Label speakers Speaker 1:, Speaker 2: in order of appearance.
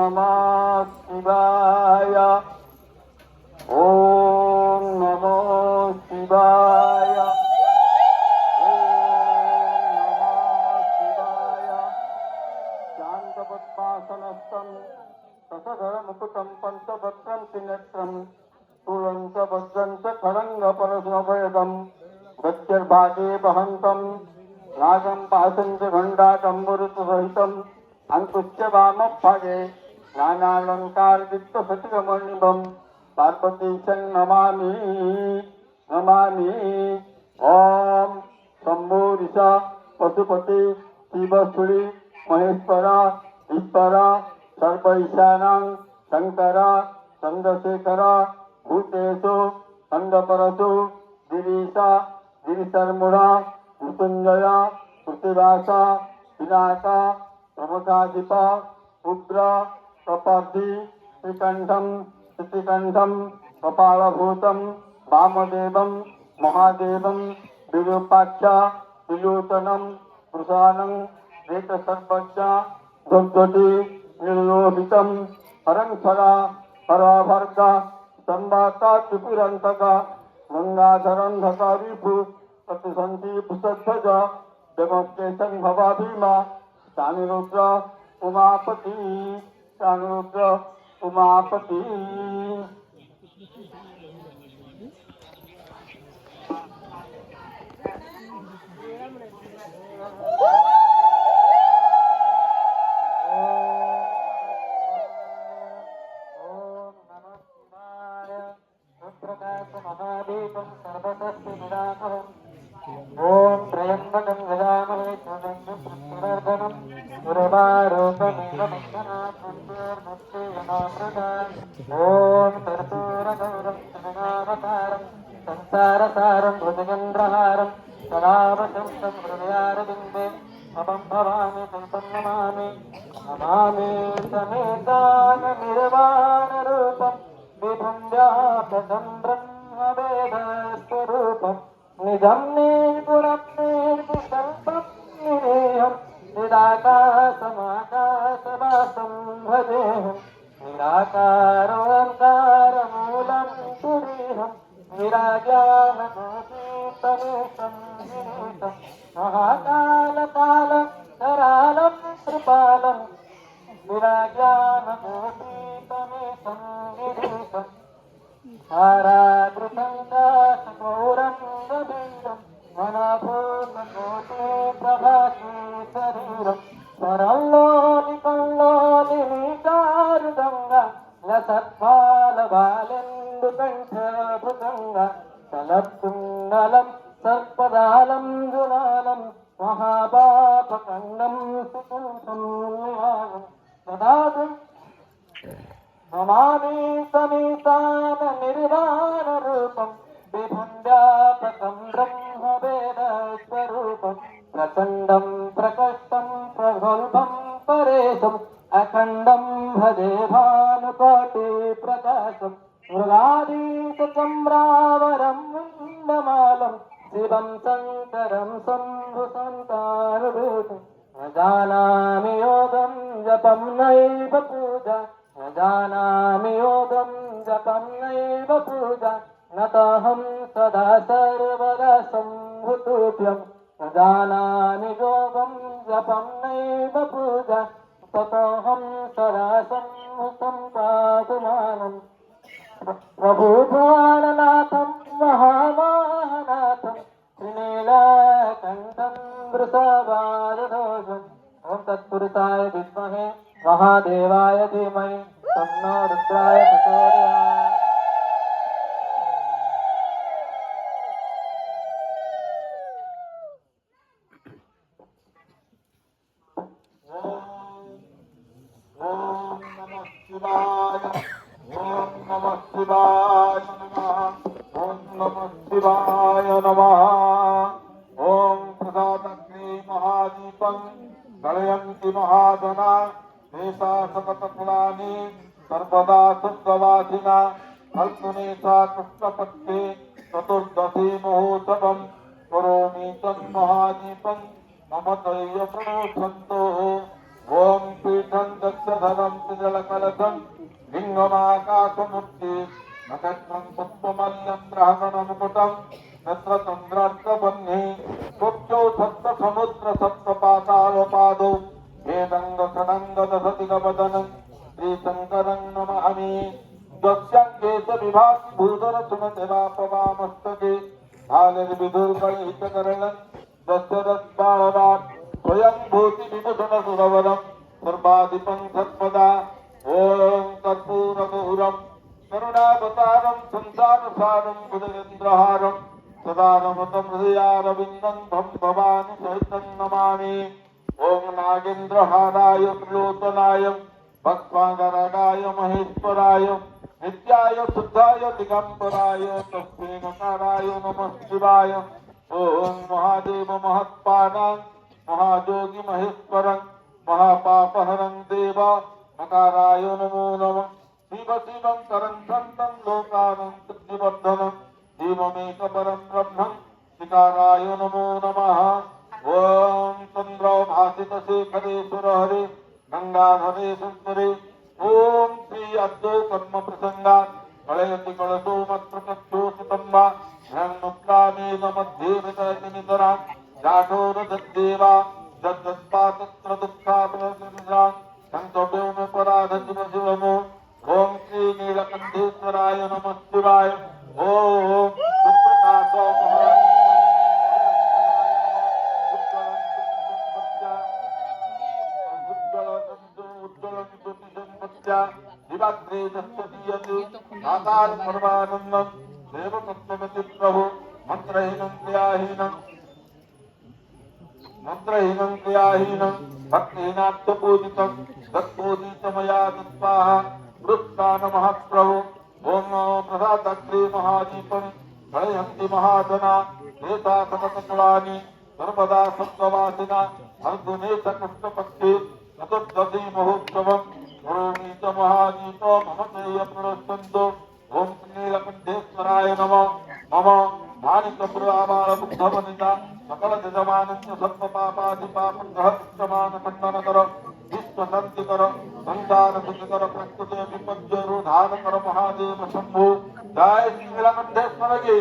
Speaker 1: नमः शिवाय। ओम नमो शिवाय। ओम नमः शिवाय। शांतपद्मासनस्थं ससधरमुकुटं पंचभद्रं त्रिनेत्रं शूलं च वज्रं च खड्गपरशुभयदं गच्छर्भागे वहन्तं नागं पाशं च घण्टाटम्बुरुसहितं अंकुश्च वामभागे नानालंकारयुक्तसतिगमणिभं पार्वतीशं नमामि नमामि। ओम शंभुरिष पशुपति शिवसुरी महेश्वरा ईश्वरा सर्वईशानां शंकरा चंद्रशेखरा भूतेषु स्कंदपरशु गिरीशा गिरिशर्मुड़ा मृत्युंजया पृथ्वीरासा पिनाका प्रमथाधिपा रुद्र प्रपद्धि श्रीकंठम श्रीकंठम कपालभूतं वामदेवं महादेवं विरूपाक्ष विलोचनं कृशानं वेतसर्वज्ञ ध्वजति निर्लोहितं हरंसरा हराभर्ग संवाता त्रिपुरंतक गंगाधरंधक विभु प्रतिसंति भुसध्वज देवकेशं भवा भीमा शानुरुद्र उमापति शानुरुद्र उमापति। ओम त्र्यंबकं यजामहे सुगन्धिं ओम कर्पूरगौरं त्रिगुणावतारं संसारसारं भुजगेन्द्रहारं सदा वसन्तं हृदयारविन्दे अहं भवामि संतं नमामि नमामि समेताननिर्वाणरूपं विभुं व्यापकं ब्रह्मवेदस्वरूपं निजं निर्गुणं निर्विकल्पं निरीहं निराकाशमाकाशवासं भजेऽहं निराकारोऽङ्कारमूलं पुरीहं निराज्ञानमतीतमेशं विनीतं महाकालकालं करालं कृपालं निराज्ञानमतीतमेशं विनीतं हाराद्रुसङ्गाशगौरङ्गबीजं मनपूर्णकोटि प्रभासि शरीरं परल्लोलिकल्लोलिनीचारुगङ्गा लसत्फालबालेन्दुकण्ठभुजङ्गा चलत्कुण्डलं सर्पदालं जुनालं महापापकण्डं सुकुण्ठं निवासं ददातु नमामि समीताननिर्वाणरूपं विभुं व्यापकं ब्रह्मवेदस्वरूपं प्रचण्डं प्रकष्टं प्रगल्भं परेशम् अखण्डं भजे भानुकोटिप्रकाशं मृगाधीशचम्रावरं मुण्डमालं शिवं शङ्करं शम्भुसन्तानुभूतं न जानामि योगं जपं नैव पूजा न जानामि योगं जपं नैव पूजा नतोऽहं सदा सर्वदा सम्भुतुभ्यं न जानामि योगं जपं नैव पूजा ततोऽहं सदा सम्भुतं पातुमानं प्रभुभुवननाथं महामाहनाथं त्रिनीलकण्ठं वृषभारध्वजम् ॐ तत्पुरुषाय विद्महे महादेवाय धीमहि तन्नो रुद्राय प्रचोदयात्। ओम नमः शिवाय। ओम नमः शिवाय नमः। ओम नमः शिवाय नमः। ओम प्रसादग्नि महादीपं गणयन्ति महाजना नेसा सकतकुलानि सर्वदा शुद्धवासिना अल्पनेसा कृष्णपक्षे चतुर्दशी महोत्सवं करोमि तन्महादीपं मम तैः प्रणोषन्तु ओम पीठं दक्षधरं त्रिजलकलशं लिंगमाकाशमूर्ति नक्षत्रं पुष्पमल्लं ग्रहगणमुकुटं तत्र चन्द्रार्कबह्नि कुब्जौ सप्तसमुद्र सप्तपातालपादौ वेदङ्गषडङ्गदशतिगवदनं श्रीशङ्करं नमामि दक्षाङ्गे च विभाति भूधरसुमतिरापवामस्तके भागर्विदुर्गणहितकरणं दशरथबालवान् स्वयं भूतिविभूषणसुरवरं सर्वाधिपं सर्वदा ॐ कर्पूरगौरं करुणावतारं संसारसारं बुधेन्द्रहारं सदा नमतं हृदयारविन्दं भं भवानि सहितं नमामि ॐ नागेन्द्रहाराय त्रिलोचनाय भक्त्वाङ्गरागाय महेश्वराय नित्याय शुद्धाय दिगंबराय तस्मै नकाराय नमः शिवाय ओम महादेव महत्पानं महायोगी महेश्वरं महापापहरं देव नकाराय नमो नमः शिव शिवं करं संतं लोकानं सिद्धिवर्धनं शिवमेकपरं ब्रह्मं शिकाराय नमो नमः ओम चंद्रो भासित शेखरेश्वर हरे गंगाधरे सुंदरे ओम श्री अद्वै कर्म प्रसंगा कलयति कलशो मत्प्रकक्षोषितम्बा ध्यानमुद्रामेव मध्ये वितरति नितरां जाठोर दद्देवा जद्दत्पातत्र दुःखापनिद्रां संकव्योम पराधति शिवमो ओम श्री नीलकण्ठेश्वराय नमः शिवाय ओम सुप्रकाशो दिवाग्रे दस्यति आकार सर्वानन्दं देवतत्त्वमति प्रभु मन्त्रहीनं क्रियाहीनं भक्तिहीनार्थपूजितं तत्पूजितमया तत्त्वाः कृष्णान महाप्रभु ॐ प्रसादग्रे महादीपं प्रलयन्ति महाजना एता सततकुलानि सर्वदा सत्त्ववासिना अर्जुने च कृष्णपक्षे चतुर्दशी महोत्सवं करोमि च महादीपो मम तेय प्रदर्शन्तो ॐ नीलकण्ठेश्वराय नमः मम माणिकपुरामालबुद्धवनिता सकल जजमानं च सर्वपापादिपापग्रहकृष्टमानखण्डनकर विश्वशान्तिकर संसारसुखकर प्रस्तुते विपद्यरोधानकर महादेव शम्भो जय श्री नीलकण्ठेश्वर की